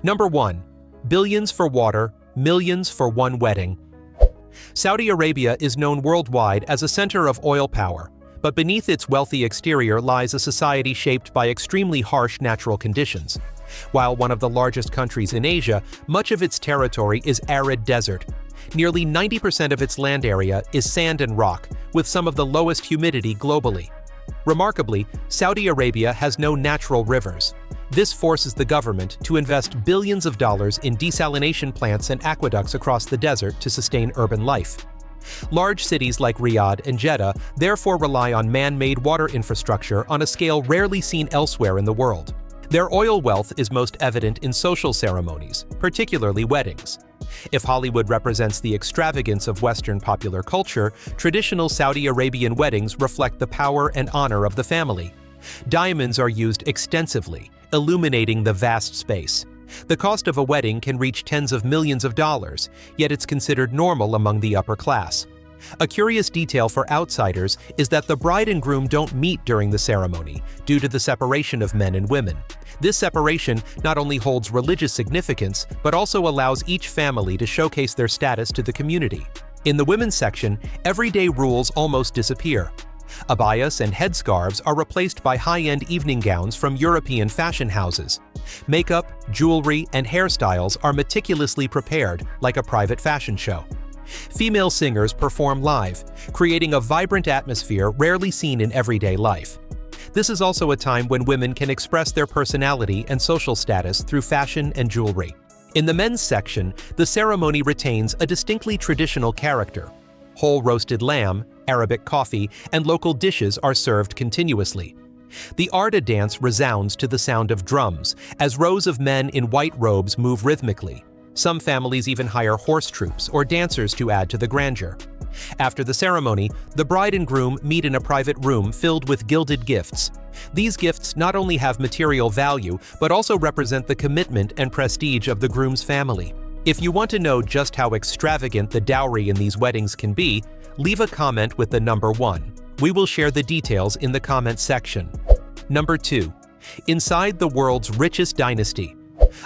Number 1. Billions for water, millions for one wedding. Saudi Arabia is known worldwide as a center of oil power, but beneath its wealthy exterior lies a society shaped by extremely harsh natural conditions. While one of the largest countries in Asia, much of its territory is arid desert. Nearly 90% of its land area is sand and rock, with some of the lowest humidity globally. Remarkably, Saudi Arabia has no natural rivers. This forces the government to invest billions of dollars in desalination plants and aqueducts across the desert to sustain urban life. Large cities like Riyadh and Jeddah therefore rely on man-made water infrastructure on a scale rarely seen elsewhere in the world. Their oil wealth is most evident in social ceremonies, particularly weddings. If Hollywood represents the extravagance of Western popular culture, traditional Saudi Arabian weddings reflect the power and honor of the family. Diamonds are used extensively, illuminating the vast space. The cost of a wedding can reach tens of millions of dollars, yet it's considered normal among the upper class. A curious detail for outsiders is that the bride and groom don't meet during the ceremony due to the separation of men and women. This separation not only holds religious significance, but also allows each family to showcase their status to the community. In the women's section, everyday rules almost disappear. Abayas and headscarves are replaced by high-end evening gowns from European fashion houses. Makeup, jewelry, and hairstyles are meticulously prepared, like a private fashion show. Female singers perform live, creating a vibrant atmosphere rarely seen in everyday life. This is also a time when women can express their personality and social status through fashion and jewelry. In the men's section, the ceremony retains a distinctly traditional character. Whole roasted lamb, Arabic coffee, and local dishes are served continuously. The Arda dance resounds to the sound of drums, as rows of men in white robes move rhythmically. Some families even hire horse troops or dancers to add to the grandeur. After the ceremony, the bride and groom meet in a private room filled with gilded gifts. These gifts not only have material value, but also represent the commitment and prestige of the groom's family. If you want to know just how extravagant the dowry in these weddings can be, leave a comment with the number 1. We will share the details in the comments section. Number 2. Inside the world's richest dynasty.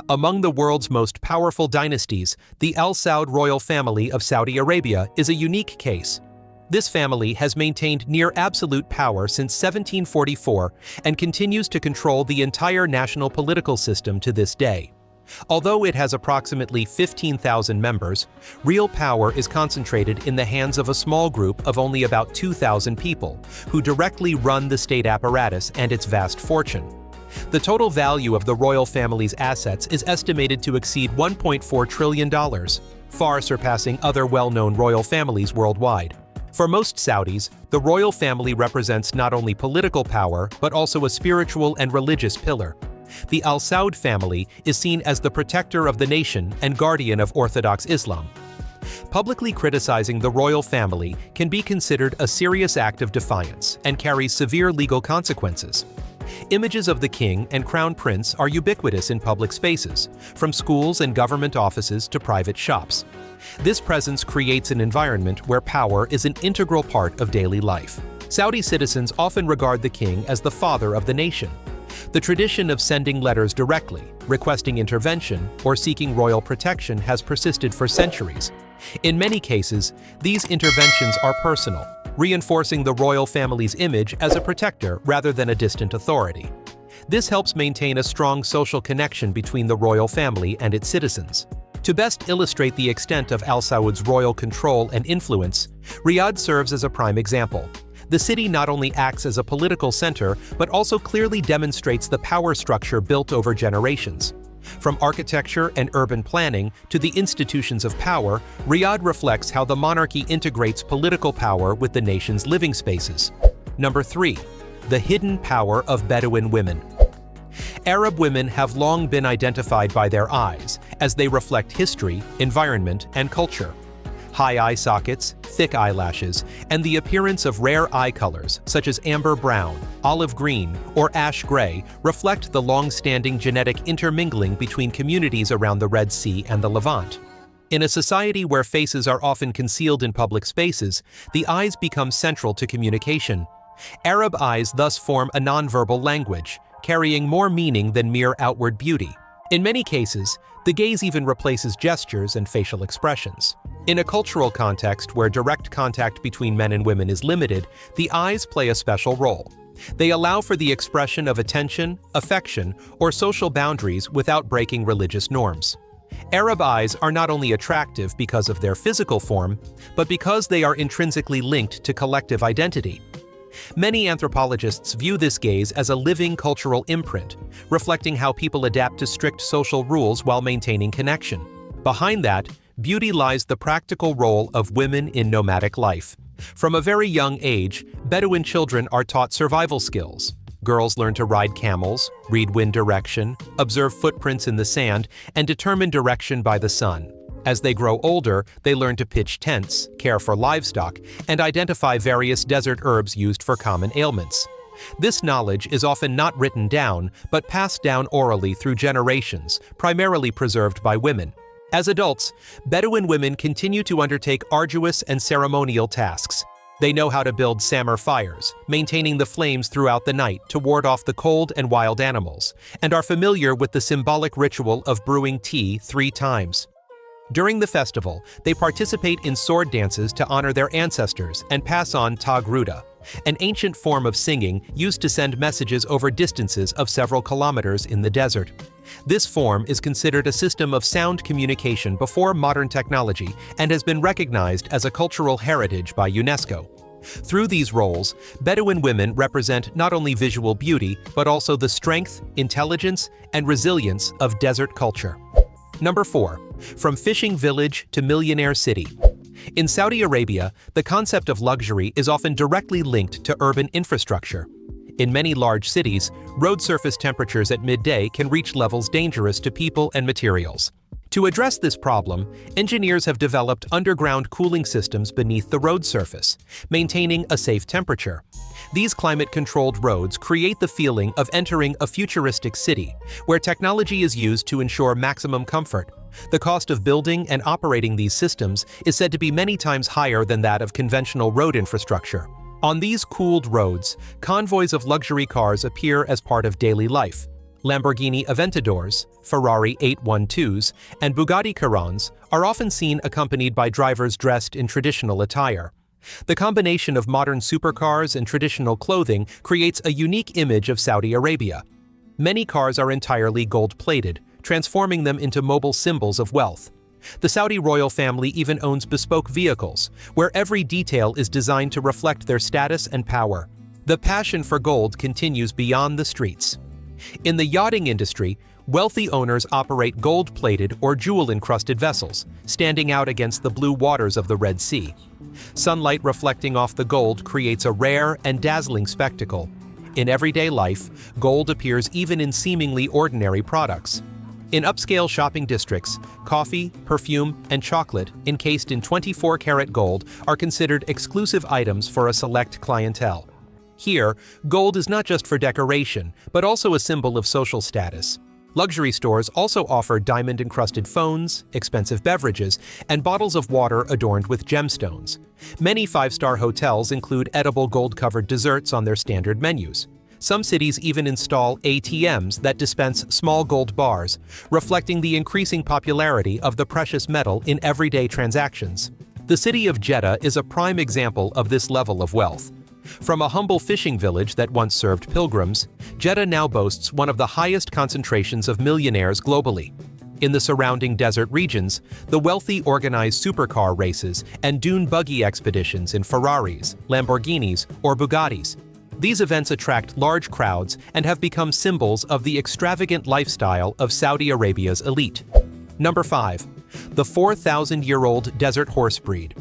Among the world's most powerful dynasties, the Al Saud royal family of Saudi Arabia is a unique case. This family has maintained near absolute power since 1744 and continues to control the entire national political system to this day. Although it has approximately 15,000 members, real power is concentrated in the hands of a small group of only about 2,000 people, who directly run the state apparatus and its vast fortune. The total value of the royal family's assets is estimated to exceed $1.4 trillion, far surpassing other well-known royal families worldwide. For most Saudis, the royal family represents not only political power, but also a spiritual and religious pillar. The Al Saud family is seen as the protector of the nation and guardian of Orthodox Islam. Publicly criticizing the royal family can be considered a serious act of defiance and carries severe legal consequences. Images of the king and crown prince are ubiquitous in public spaces, from schools and government offices to private shops. This presence creates an environment where power is an integral part of daily life. Saudi citizens often regard the king as the father of the nation. The tradition of sending letters directly, requesting intervention, or seeking royal protection has persisted for centuries. In many cases, these interventions are personal, reinforcing the royal family's image as a protector rather than a distant authority. This helps maintain a strong social connection between the royal family and its citizens. To best illustrate the extent of Al Saud's royal control and influence, Riyadh serves as a prime example. The city not only acts as a political center, but also clearly demonstrates the power structure built over generations. From architecture and urban planning to the institutions of power, Riyadh reflects how the monarchy integrates political power with the nation's living spaces. Number 3. The hidden power of Bedouin women. Arab women have long been identified by their eyes, as they reflect history, environment, and culture. High eye sockets, thick eyelashes, and the appearance of rare eye colors such as amber brown, olive green, or ash gray reflect the long-standing genetic intermingling between communities around the Red Sea and the Levant. In a society where faces are often concealed in public spaces, the eyes become central to communication. Arab eyes thus form a nonverbal language, carrying more meaning than mere outward beauty. In many cases, the gaze even replaces gestures and facial expressions. In a cultural context where direct contact between men and women is limited, the eyes play a special role. They allow for the expression of attention, affection, or social boundaries without breaking religious norms. Arab eyes are not only attractive because of their physical form, but because they are intrinsically linked to collective identity. Many anthropologists view this gaze as a living cultural imprint, reflecting how people adapt to strict social rules while maintaining connection. Behind that, beauty lies the practical role of women in nomadic life. From a very young age, Bedouin children are taught survival skills. Girls learn to ride camels, read wind direction, observe footprints in the sand, and determine direction by the sun. As they grow older, they learn to pitch tents, care for livestock, and identify various desert herbs used for common ailments. This knowledge is often not written down, but passed down orally through generations, primarily preserved by women. As adults, Bedouin women continue to undertake arduous and ceremonial tasks. They know how to build samar fires, maintaining the flames throughout the night to ward off the cold and wild animals, and are familiar with the symbolic ritual of brewing tea 3 times. During the festival, they participate in sword dances to honor their ancestors and pass on tagruda, an ancient form of singing used to send messages over distances of several kilometers in the desert. This form is considered a system of sound communication before modern technology and has been recognized as a cultural heritage by UNESCO. Through these roles, Bedouin women represent not only visual beauty, but also the strength, intelligence, and resilience of desert culture. Number 4. From fishing village to millionaire city. In Saudi Arabia, the concept of luxury is often directly linked to urban infrastructure. In many large cities, road surface temperatures at midday can reach levels dangerous to people and materials. To address this problem, engineers have developed underground cooling systems beneath the road surface, maintaining a safe temperature. These climate-controlled roads create the feeling of entering a futuristic city, where technology is used to ensure maximum comfort. The cost of building and operating these systems is said to be many times higher than that of conventional road infrastructure. On these cooled roads, convoys of luxury cars appear as part of daily life. Lamborghini Aventadors, Ferrari 812s, and Bugatti Chiron's are often seen accompanied by drivers dressed in traditional attire. The combination of modern supercars and traditional clothing creates a unique image of Saudi Arabia. Many cars are entirely gold-plated, transforming them into mobile symbols of wealth. The Saudi royal family even owns bespoke vehicles, where every detail is designed to reflect their status and power. The passion for gold continues beyond the streets. In the yachting industry, wealthy owners operate gold-plated or jewel-encrusted vessels, standing out against the blue waters of the Red Sea. Sunlight reflecting off the gold creates a rare and dazzling spectacle. In everyday life, gold appears even in seemingly ordinary products. In upscale shopping districts, coffee, perfume, and chocolate encased in 24-karat gold are considered exclusive items for a select clientele. Here, gold is not just for decoration, but also a symbol of social status. Luxury stores also offer diamond-encrusted phones, expensive beverages, and bottles of water adorned with gemstones. Many 5-star hotels include edible gold-covered desserts on their standard menus. Some cities even install ATMs that dispense small gold bars, reflecting the increasing popularity of the precious metal in everyday transactions. The city of Jeddah is a prime example of this level of wealth. From a humble fishing village that once served pilgrims, Jeddah now boasts one of the highest concentrations of millionaires globally. In the surrounding desert regions, the wealthy organize supercar races and dune buggy expeditions in Ferraris, Lamborghinis, or Bugattis. These events attract large crowds and have become symbols of the extravagant lifestyle of Saudi Arabia's elite. Number 5. The 4,000-year-old desert horse breed.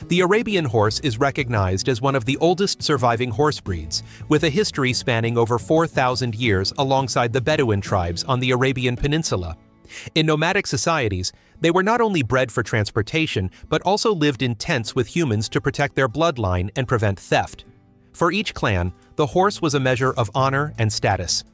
The Arabian horse is recognized as one of the oldest surviving horse breeds, with a history spanning over 4,000 years alongside the Bedouin tribes on the Arabian Peninsula. In nomadic societies, they were not only bred for transportation, but also lived in tents with humans to protect their bloodline and prevent theft. For each clan, the horse was a measure of honor and status.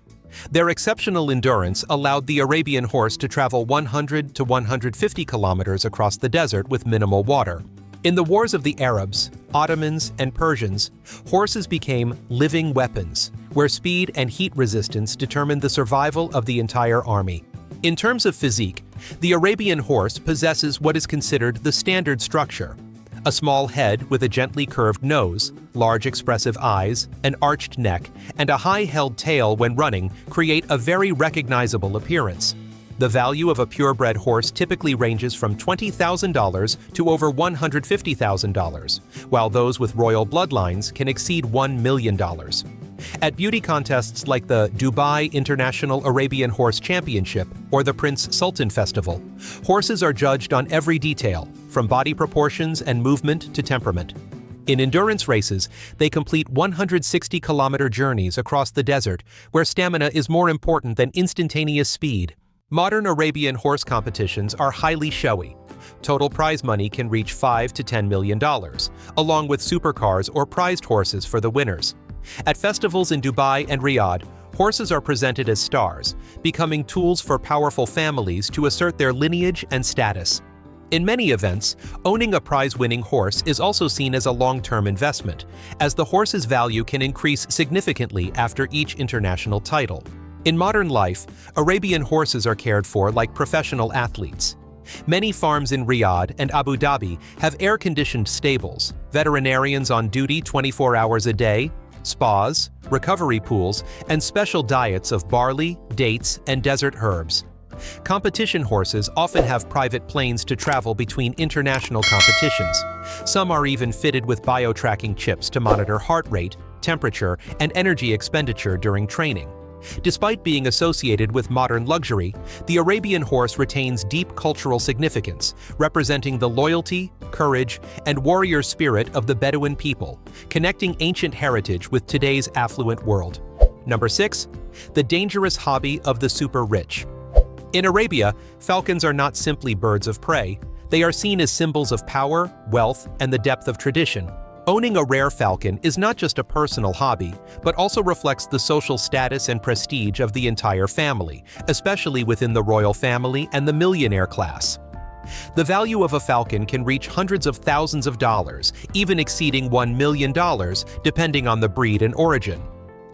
Their exceptional endurance allowed the Arabian horse to travel 100 to 150 kilometers across the desert with minimal water. In the wars of the Arabs, Ottomans, and Persians, horses became living weapons, where speed and heat resistance determined the survival of the entire army. In terms of physique, the Arabian horse possesses what is considered the standard structure. A small head with a gently curved nose, large expressive eyes, an arched neck, and a high-held tail when running create a very recognizable appearance. The value of a purebred horse typically ranges from $20,000 to over $150,000, while those with royal bloodlines can exceed $1 million. At beauty contests like the Dubai International Arabian Horse Championship or the Prince Sultan Festival, horses are judged on every detail, from body proportions and movement to temperament. In endurance races, they complete 160-kilometer journeys across the desert, where stamina is more important than instantaneous speed. Modern Arabian horse competitions are highly showy. Total prize money can reach $5 to $10 million, along with supercars or prized horses for the winners. At festivals in Dubai and Riyadh, horses are presented as stars, becoming tools for powerful families to assert their lineage and status. In many events, owning a prize-winning horse is also seen as a long-term investment, as the horse's value can increase significantly after each international title. In modern life, Arabian horses are cared for like professional athletes. Many farms in Riyadh and Abu Dhabi have air-conditioned stables, veterinarians on duty 24 hours a day, spas, recovery pools, and special diets of barley, dates, and desert herbs. Competition horses often have private planes to travel between international competitions. Some are even fitted with bio-tracking chips to monitor heart rate, temperature, and energy expenditure during training. Despite being associated with modern luxury, the Arabian horse retains deep cultural significance, representing the loyalty, courage, and warrior spirit of the Bedouin people, connecting ancient heritage with today's affluent world. Number 6. The dangerous hobby of the super rich. In Arabia, falcons are not simply birds of prey. They are seen as symbols of power, wealth, and the depth of tradition. Owning a rare falcon is not just a personal hobby, but also reflects the social status and prestige of the entire family, especially within the royal family and the millionaire class. The value of a falcon can reach hundreds of thousands of dollars, even exceeding $1 million, depending on the breed and origin.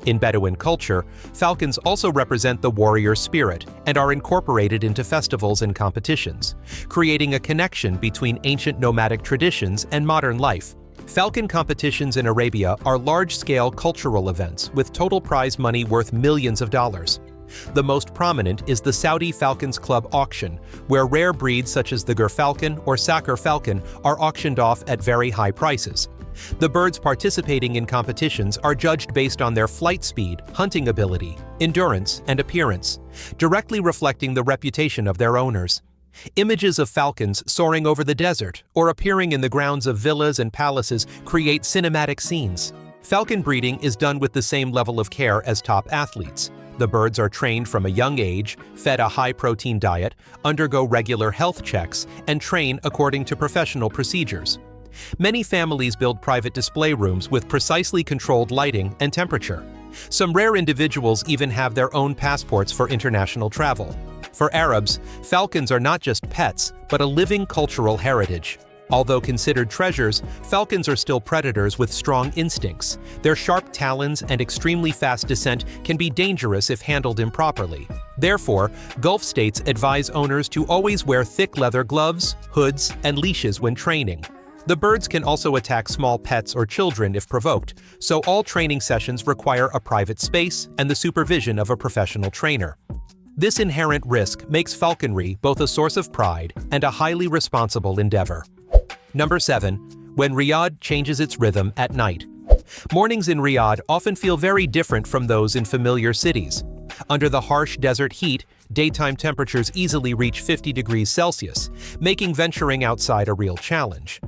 In Bedouin culture, falcons also represent the warrior spirit and are incorporated into festivals and competitions, creating a connection between ancient nomadic traditions and modern life. Falcon competitions in Arabia are large-scale cultural events with total prize money worth millions of dollars. The most prominent is the Saudi Falcons Club auction, where rare breeds such as the Gerfalcon or Saker falcon are auctioned off at very high prices. The birds participating in competitions are judged based on their flight speed, hunting ability, endurance, and appearance, directly reflecting the reputation of their owners. Images of falcons soaring over the desert or appearing in the grounds of villas and palaces create cinematic scenes. Falcon breeding is done with the same level of care as top athletes. The birds are trained from a young age, fed a high-protein diet, undergo regular health checks, and train according to professional procedures. Many families build private display rooms with precisely controlled lighting and temperature. Some rare individuals even have their own passports for international travel. For Arabs, falcons are not just pets, but a living cultural heritage. Although considered treasures, falcons are still predators with strong instincts. Their sharp talons and extremely fast descent can be dangerous if handled improperly. Therefore, Gulf states advise owners to always wear thick leather gloves, hoods, and leashes when training. The birds can also attack small pets or children if provoked, so all training sessions require a private space and the supervision of a professional trainer. This inherent risk makes falconry both a source of pride and a highly responsible endeavor. Number 7. When Riyadh changes its rhythm at night. Mornings in Riyadh often feel very different from those in familiar cities. Under the harsh desert heat, daytime temperatures easily reach 50 degrees Celsius, making venturing outside a real challenge.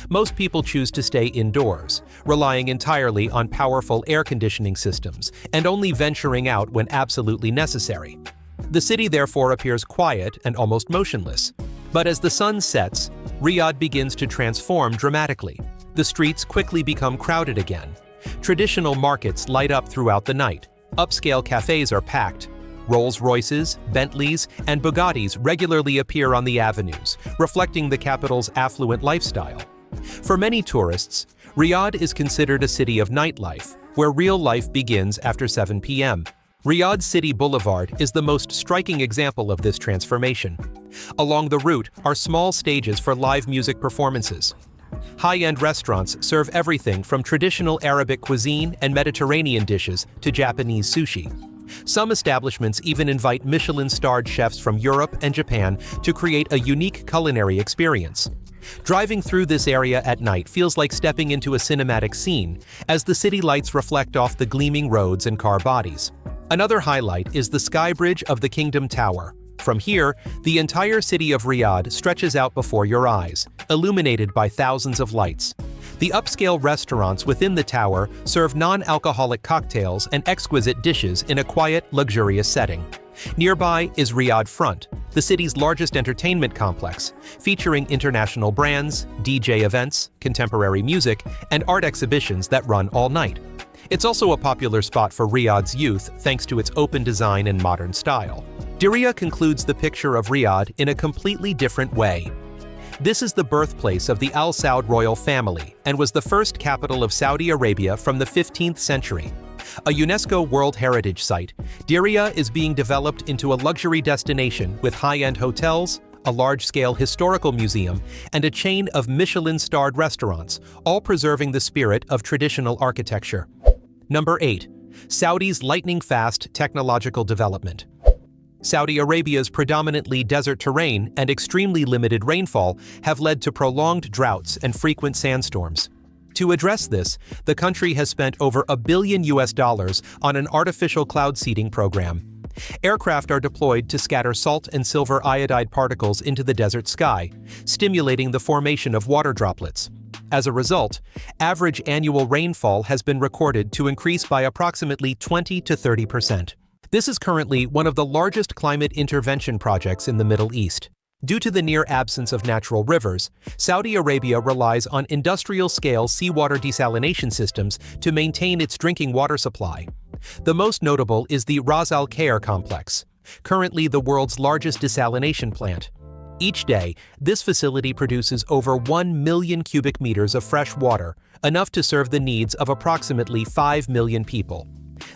Most people choose to stay indoors, relying entirely on powerful air conditioning systems and only venturing out when absolutely necessary. The city therefore appears quiet and almost motionless. But as the sun sets, Riyadh begins to transform dramatically. The streets quickly become crowded again. Traditional markets light up throughout the night. Upscale cafes are packed. Rolls-Royces, Bentleys, and Bugattis regularly appear on the avenues, reflecting the capital's affluent lifestyle. For many tourists, Riyadh is considered a city of nightlife, where real life begins after 7 p.m. Riyadh City Boulevard is the most striking example of this transformation. Along the route are small stages for live music performances. High-end restaurants serve everything from traditional Arabic cuisine and Mediterranean dishes to Japanese sushi. Some establishments even invite Michelin-starred chefs from Europe and Japan to create a unique culinary experience. Driving through this area at night feels like stepping into a cinematic scene, as the city lights reflect off the gleaming roads and car bodies. Another highlight is the sky bridge of the Kingdom Tower. From here, the entire city of Riyadh stretches out before your eyes, illuminated by thousands of lights. The upscale restaurants within the tower serve non-alcoholic cocktails and exquisite dishes in a quiet, luxurious setting. Nearby is Riyadh Front, the city's largest entertainment complex, featuring international brands, DJ events, contemporary music, and art exhibitions that run all night. It's also a popular spot for Riyadh's youth thanks to its open design and modern style. Diriyah concludes the picture of Riyadh in a completely different way. This is the birthplace of the Al Saud royal family and was the first capital of Saudi Arabia from the 15th century. A UNESCO World Heritage Site, Diriyah is being developed into a luxury destination with high-end hotels, a large-scale historical museum, and a chain of Michelin-starred restaurants, all preserving the spirit of traditional architecture. Number 8. Saudi's lightning-fast technological development. Saudi Arabia's predominantly desert terrain and extremely limited rainfall have led to prolonged droughts and frequent sandstorms. To address this, the country has spent over $1 billion on an artificial cloud seeding program. Aircraft are deployed to scatter salt and silver iodide particles into the desert sky, stimulating the formation of water droplets. As a result, average annual rainfall has been recorded to increase by approximately 20 to 30%. This is currently one of the largest climate intervention projects in the Middle East. Due to the near absence of natural rivers, Saudi Arabia relies on industrial-scale seawater desalination systems to maintain its drinking water supply. The most notable is the Ras Al Khair complex, currently the world's largest desalination plant. Each day, this facility produces over 1 million cubic meters of fresh water, enough to serve the needs of approximately 5 million people.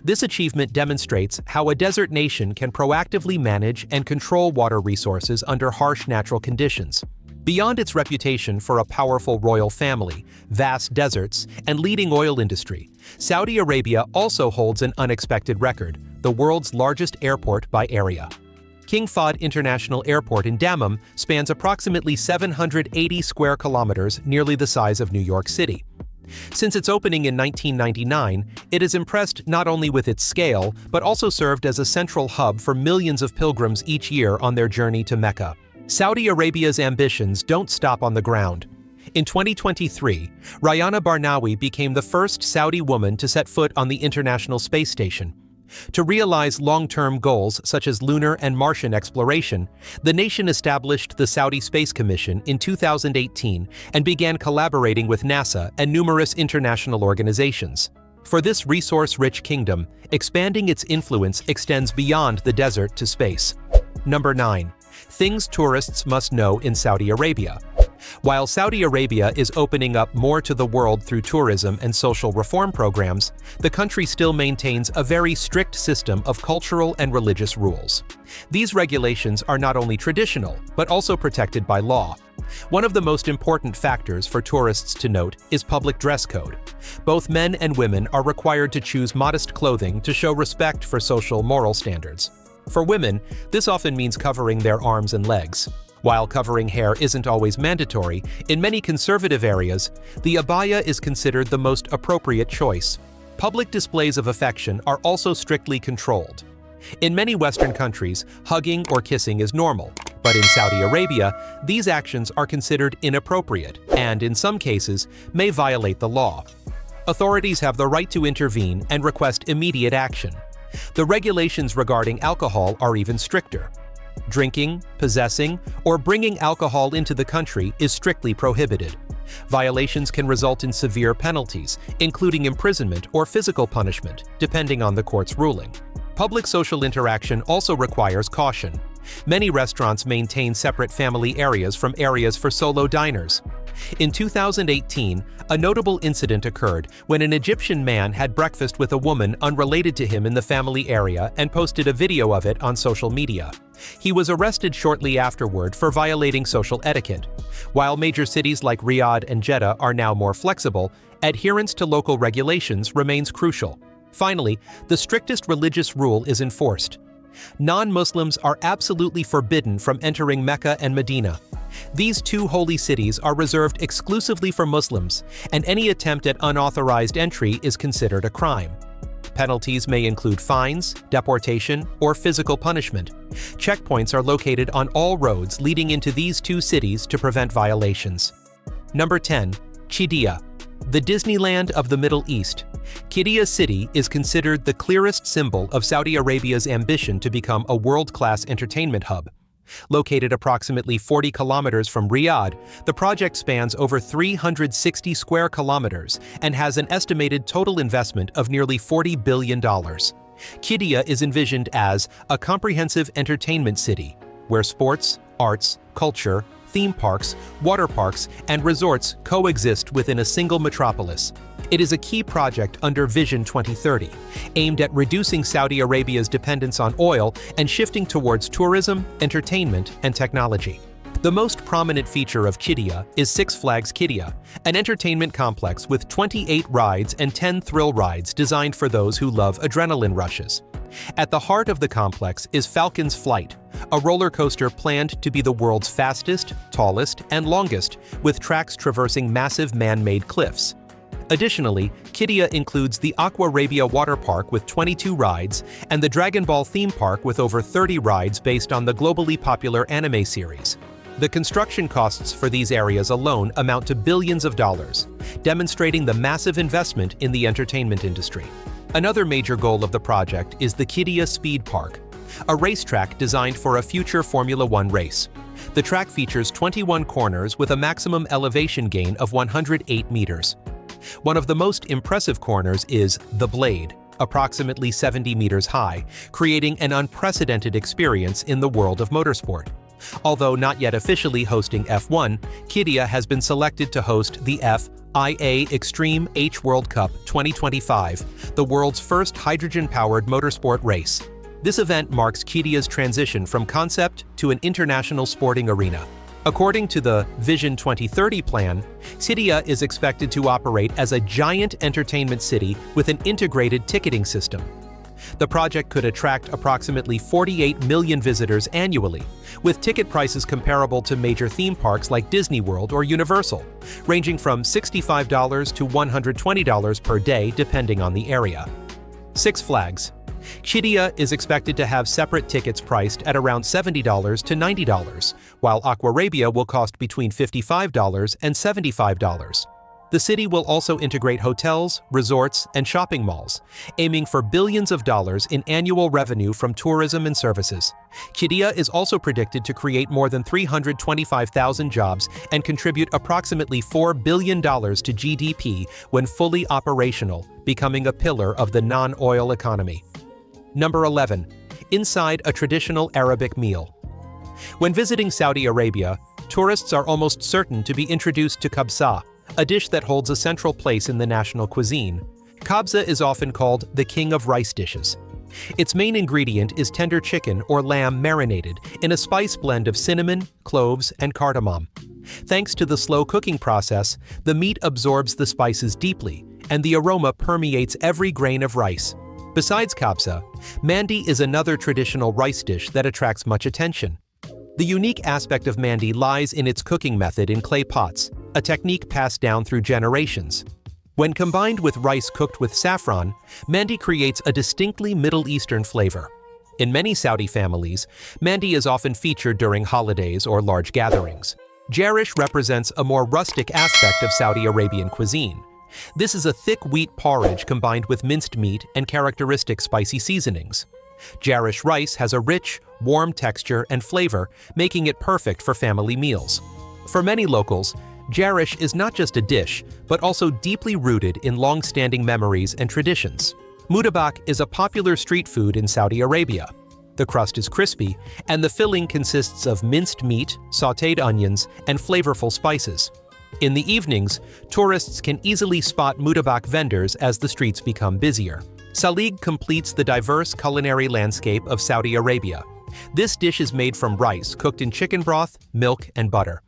This achievement demonstrates how a desert nation can proactively manage and control water resources under harsh natural conditions. Beyond its reputation for a powerful royal family, vast deserts, and leading oil industry, Saudi Arabia also holds an unexpected record, the world's largest airport by area. King Fahd International Airport in Dammam spans approximately 780 square kilometers, nearly the size of New York City. Since its opening in 1999, it has impressed not only with its scale, but also served as a central hub for millions of pilgrims each year on their journey to Mecca. Saudi Arabia's ambitions don't stop on the ground. In 2023, Rayana Barnawi became the first Saudi woman to set foot on the International Space Station. To realize long-term goals such as lunar and Martian exploration, the nation established the Saudi Space Commission in 2018 and began collaborating with NASA and numerous international organizations. For this resource-rich kingdom, expanding its influence extends beyond the desert to space. Number 9. Things tourists must know in Saudi Arabia. While Saudi Arabia is opening up more to the world through tourism and social reform programs, the country still maintains a very strict system of cultural and religious rules. These regulations are not only traditional, but also protected by law. One of the most important factors for tourists to note is public dress code. Both men and women are required to choose modest clothing to show respect for social moral standards. For women, this often means covering their arms and legs. While covering hair isn't always mandatory, in many conservative areas, the abaya is considered the most appropriate choice. Public displays of affection are also strictly controlled. In many Western countries, hugging or kissing is normal, but in Saudi Arabia, these actions are considered inappropriate and, in some cases, may violate the law. Authorities have the right to intervene and request immediate action. The regulations regarding alcohol are even stricter. Drinking, possessing, or bringing alcohol into the country is strictly prohibited. Violations can result in severe penalties, including imprisonment or physical punishment, depending on the court's ruling. Public social interaction also requires caution. Many restaurants maintain separate family areas from areas for solo diners. In 2018, a notable incident occurred when an Egyptian man had breakfast with a woman unrelated to him in the family area and posted a video of it on social media. He was arrested shortly afterward for violating social etiquette. While major cities like Riyadh and Jeddah are now more flexible, adherence to local regulations remains crucial. Finally, the strictest religious rule is enforced. Non-Muslims are absolutely forbidden from entering Mecca and Medina. These two holy cities are reserved exclusively for Muslims, and any attempt at unauthorized entry is considered a crime. Penalties may include fines, deportation, or physical punishment. Checkpoints are located on all roads leading into these two cities to prevent violations. Number 10. Qiddiya, the Disneyland of the Middle East. Qiddiya City is considered the clearest symbol of Saudi Arabia's ambition to become a world-class entertainment hub. Located approximately 40 kilometers from Riyadh, the project spans over 360 square kilometers and has an estimated total investment of nearly $40 billion. Qiddiya is envisioned as a comprehensive entertainment city, where sports, arts, culture, theme parks, water parks, and resorts coexist within a single metropolis. It is a key project under Vision 2030, aimed at reducing Saudi Arabia's dependence on oil and shifting towards tourism, entertainment, and technology. The most prominent feature of Qiddiya is Six Flags Qiddiya, an entertainment complex with 28 rides and 10 thrill rides designed for those who love adrenaline rushes. At the heart of the complex is Falcon's Flight, a roller coaster planned to be the world's fastest, tallest, and longest, with tracks traversing massive man-made cliffs. Additionally, Qiddiya includes the Aquarabia water park with 22 rides and the Dragon Ball theme park with over 30 rides based on the globally popular anime series. The construction costs for these areas alone amount to billions of dollars, demonstrating the massive investment in the entertainment industry. Another major goal of the project is the Qiddiya Speed Park, a racetrack designed for a future Formula One race. The track features 21 corners with a maximum elevation gain of 108 meters. One of the most impressive corners is The Blade, approximately 70 meters high, creating an unprecedented experience in the world of motorsport. Although not yet officially hosting F1, Qiddiya has been selected to host the FIA Extreme H World Cup 2025, the world's first hydrogen-powered motorsport race. This event marks Qiddiya's transition from concept to an international sporting arena. According to the Vision 2030 plan, Qiddiya is expected to operate as a giant entertainment city with an integrated ticketing system. The project could attract approximately 48 million visitors annually, with ticket prices comparable to major theme parks like Disney World or Universal, ranging from $65 to $120 per day depending on the area. Six Flags. Qiddiya is expected to have separate tickets priced at around $70 to $90, while Aquarabia will cost between $55 and $75. The city will also integrate hotels, resorts, and shopping malls, aiming for billions of dollars in annual revenue from tourism and services. Qiddiya is also predicted to create more than 325,000 jobs and contribute approximately $4 billion to GDP when fully operational, becoming a pillar of the non-oil economy. Number 11. Inside a traditional Arabic meal. When visiting Saudi Arabia, tourists are almost certain to be introduced to kabsa, a dish that holds a central place in the national cuisine. Kabsa is often called the king of rice dishes. Its main ingredient is tender chicken or lamb marinated in a spice blend of cinnamon, cloves, and cardamom. Thanks to the slow cooking process, the meat absorbs the spices deeply, and the aroma permeates every grain of rice. Besides kabsa, mandi is another traditional rice dish that attracts much attention. The unique aspect of mandi lies in its cooking method in clay pots, a technique passed down through generations. When combined with rice cooked with saffron, mandi creates a distinctly Middle Eastern flavor. In many Saudi families, mandi is often featured during holidays or large gatherings. Jarish represents a more rustic aspect of Saudi Arabian cuisine. This is a thick wheat porridge combined with minced meat and characteristic spicy seasonings. Jarish rice has a rich, warm texture and flavor, making it perfect for family meals. For many locals, jarish is not just a dish, but also deeply rooted in long-standing memories and traditions. Mutabak is a popular street food in Saudi Arabia. The crust is crispy, and the filling consists of minced meat, sautéed onions, and flavorful spices. In the evenings, tourists can easily spot mutabak vendors as the streets become busier. Salig completes the diverse culinary landscape of Saudi Arabia. This dish is made from rice cooked in chicken broth, milk, and butter.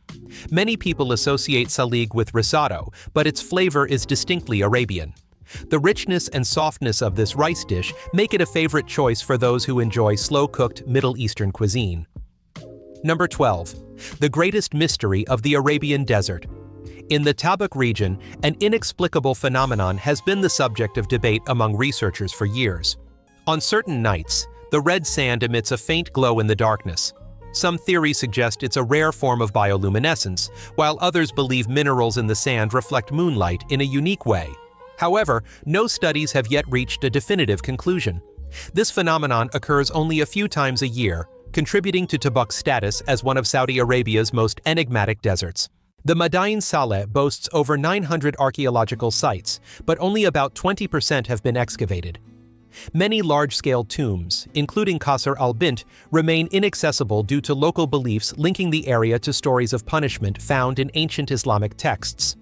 Many people associate salig with risotto, but its flavor is distinctly Arabian. The richness and softness of this rice dish make it a favorite choice for those who enjoy slow-cooked Middle Eastern cuisine. Number 12. The greatest mystery of the Arabian Desert. In the Tabuk region, an inexplicable phenomenon has been the subject of debate among researchers for years. On certain nights, the red sand emits a faint glow in the darkness. Some theories suggest it's a rare form of bioluminescence, while others believe minerals in the sand reflect moonlight in a unique way. However, no studies have yet reached a definitive conclusion. This phenomenon occurs only a few times a year, contributing to Tabuk's status as one of Saudi Arabia's most enigmatic deserts. The Madain Saleh boasts over 900 archaeological sites, but only about 20% have been excavated. Many large-scale tombs, including Qasr al-Bint, remain inaccessible due to local beliefs linking the area to stories of punishment found in ancient Islamic texts.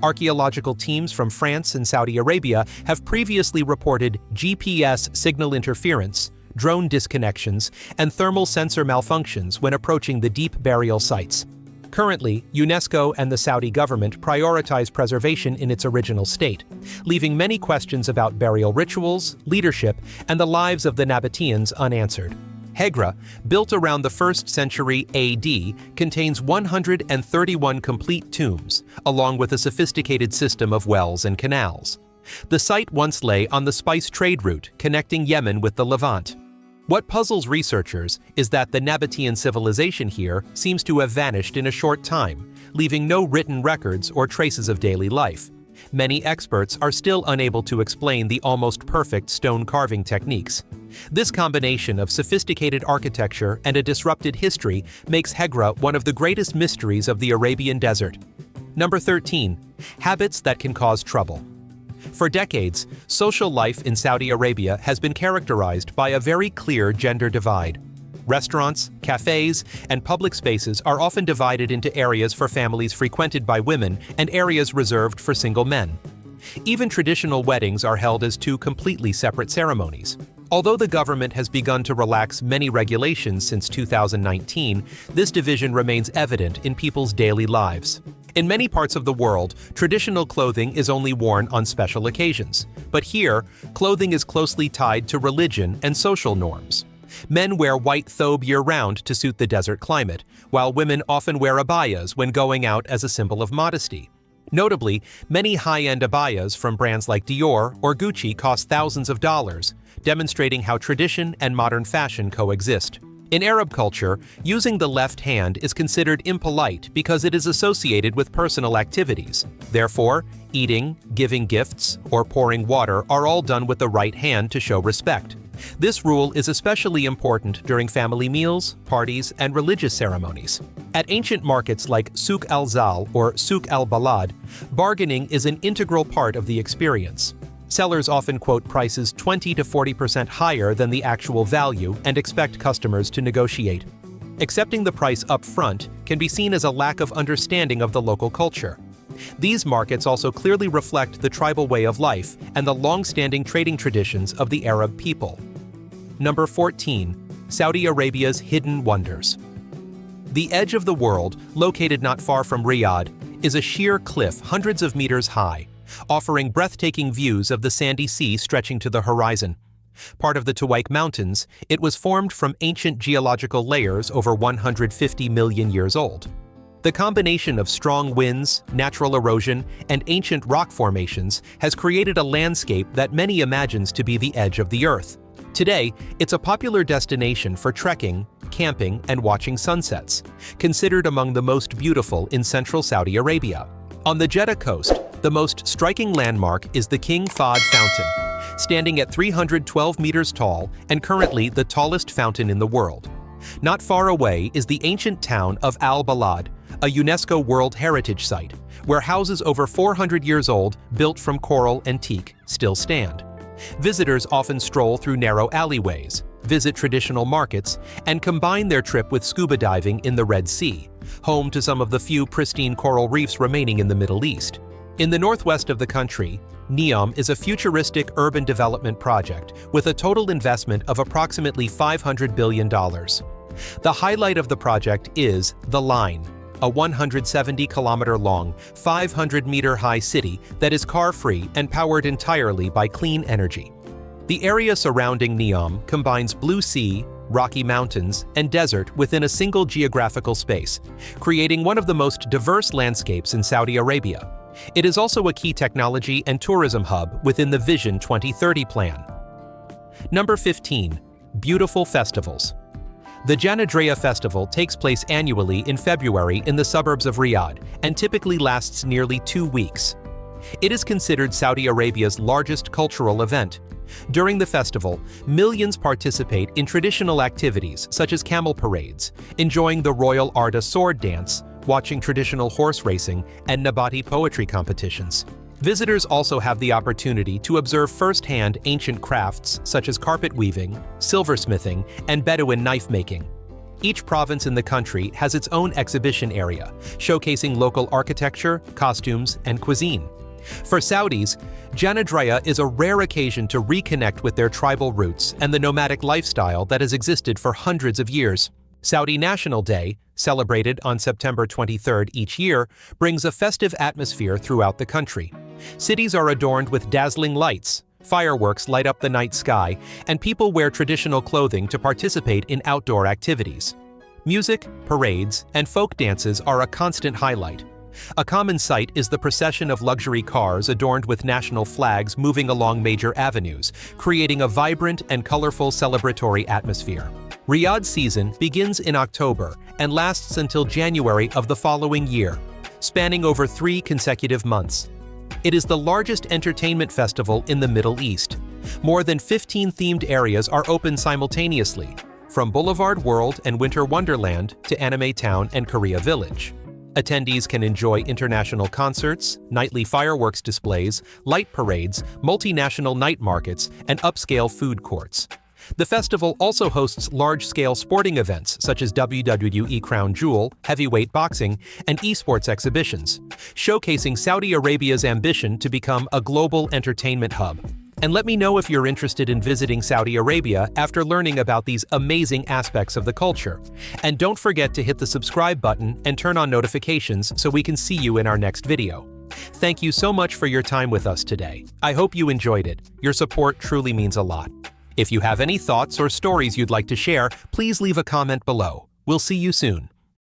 Archaeological teams from France and Saudi Arabia have previously reported GPS signal interference, drone disconnections, and thermal sensor malfunctions when approaching the deep burial sites. Currently, UNESCO and the Saudi government prioritize preservation in its original state, leaving many questions about burial rituals, leadership, and the lives of the Nabateans unanswered. Hegra, built around the 1st century AD, contains 131 complete tombs, along with a sophisticated system of wells and canals. The site once lay on the spice trade route connecting Yemen with the Levant. What puzzles researchers is that the Nabatean civilization here seems to have vanished in a short time, leaving no written records or traces of daily life. Many experts are still unable to explain the almost perfect stone carving techniques. This combination of sophisticated architecture and a disrupted history makes Hegra one of the greatest mysteries of the Arabian Desert. Number 13. Habits that can cause trouble. For decades, social life in Saudi Arabia has been characterized by a very clear gender divide. Restaurants, cafes, and public spaces are often divided into areas for families frequented by women and areas reserved for single men. Even traditional weddings are held as two completely separate ceremonies. Although the government has begun to relax many regulations since 2019, this division remains evident in people's daily lives. In many parts of the world, traditional clothing is only worn on special occasions, but here, clothing is closely tied to religion and social norms. Men wear white thobe year-round to suit the desert climate, while women often wear abayas when going out as a symbol of modesty. Notably, many high-end abayas from brands like Dior or Gucci cost thousands of dollars, demonstrating how tradition and modern fashion coexist. In Arab culture, using the left hand is considered impolite because it is associated with personal activities. Therefore, eating, giving gifts, or pouring water are all done with the right hand to show respect. This rule is especially important during family meals, parties, and religious ceremonies. At ancient markets like Souk al-Zal or Souk al-Balad, bargaining is an integral part of the experience. Sellers often quote prices 20 to 40% higher than the actual value and expect customers to negotiate. Accepting the price up front can be seen as a lack of understanding of the local culture. These markets also clearly reflect the tribal way of life and the long-standing trading traditions of the Arab people. Number 14. Saudi Arabia's hidden wonders. The edge of the world, located not far from Riyadh, is a sheer cliff hundreds of meters high, offering breathtaking views of the sandy sea stretching to the horizon. Part of the Tuwaik Mountains, it was formed from ancient geological layers over 150 million years old. The combination of strong winds, natural erosion, and ancient rock formations has created a landscape that many imagines to be the edge of the Earth. Today, it's a popular destination for trekking, camping, and watching sunsets, considered among the most beautiful in central Saudi Arabia. On the Jeddah coast, the most striking landmark is the King Fahd Fountain, standing at 312 meters tall and currently the tallest fountain in the world. Not far away is the ancient town of Al-Balad, a UNESCO World Heritage Site, where houses over 400 years old, built from coral and teak, still stand. Visitors often stroll through narrow alleyways, visit traditional markets, and combine their trip with scuba diving in the Red Sea, home to some of the few pristine coral reefs remaining in the Middle East. In the northwest of the country, Neom is a futuristic urban development project with a total investment of approximately $500 billion. The highlight of the project is The Line, a 170-kilometer-long, 500-meter-high city that is car-free and powered entirely by clean energy. The area surrounding Neom combines blue sea, Rocky Mountains, and desert within a single geographical space, creating one of the most diverse landscapes in Saudi Arabia. It is also a key technology and tourism hub within the Vision 2030 plan. Number 15. Beautiful festivals. The Janadreya Festival takes place annually in February in the suburbs of Riyadh and typically lasts nearly 2 weeks. It is considered Saudi Arabia's largest cultural event. During the festival, millions participate in traditional activities such as camel parades, enjoying the Royal Arda sword dance, watching traditional horse racing, and Nabati poetry competitions. Visitors also have the opportunity to observe firsthand ancient crafts such as carpet weaving, silversmithing, and Bedouin knife making. Each province in the country has its own exhibition area, showcasing local architecture, costumes, and cuisine. For Saudis, Janadreya is a rare occasion to reconnect with their tribal roots and the nomadic lifestyle that has existed for hundreds of years. Saudi National Day, celebrated on September 23rd each year, brings a festive atmosphere throughout the country. Cities are adorned with dazzling lights, fireworks light up the night sky, and people wear traditional clothing to participate in outdoor activities. Music, parades, and folk dances are a constant highlight. A common sight is the procession of luxury cars adorned with national flags moving along major avenues, creating a vibrant and colorful celebratory atmosphere. Riyadh season begins in October and lasts until January of the following year, spanning over 3 consecutive months. It is the largest entertainment festival in the Middle East. More than 15 themed areas are open simultaneously, from Boulevard World and Winter Wonderland to Anime Town and Korea Village. Attendees can enjoy international concerts, nightly fireworks displays, light parades, multinational night markets, and upscale food courts. The festival also hosts large-scale sporting events such as WWE Crown Jewel, heavyweight boxing, and esports exhibitions, showcasing Saudi Arabia's ambition to become a global entertainment hub. And let me know if you're interested in visiting Saudi Arabia after learning about these amazing aspects of the culture. And don't forget to hit the subscribe button and turn on notifications so we can see you in our next video. Thank you so much for your time with us today. I hope you enjoyed it. Your support truly means a lot. If you have any thoughts or stories you'd like to share, please leave a comment below. We'll see you soon.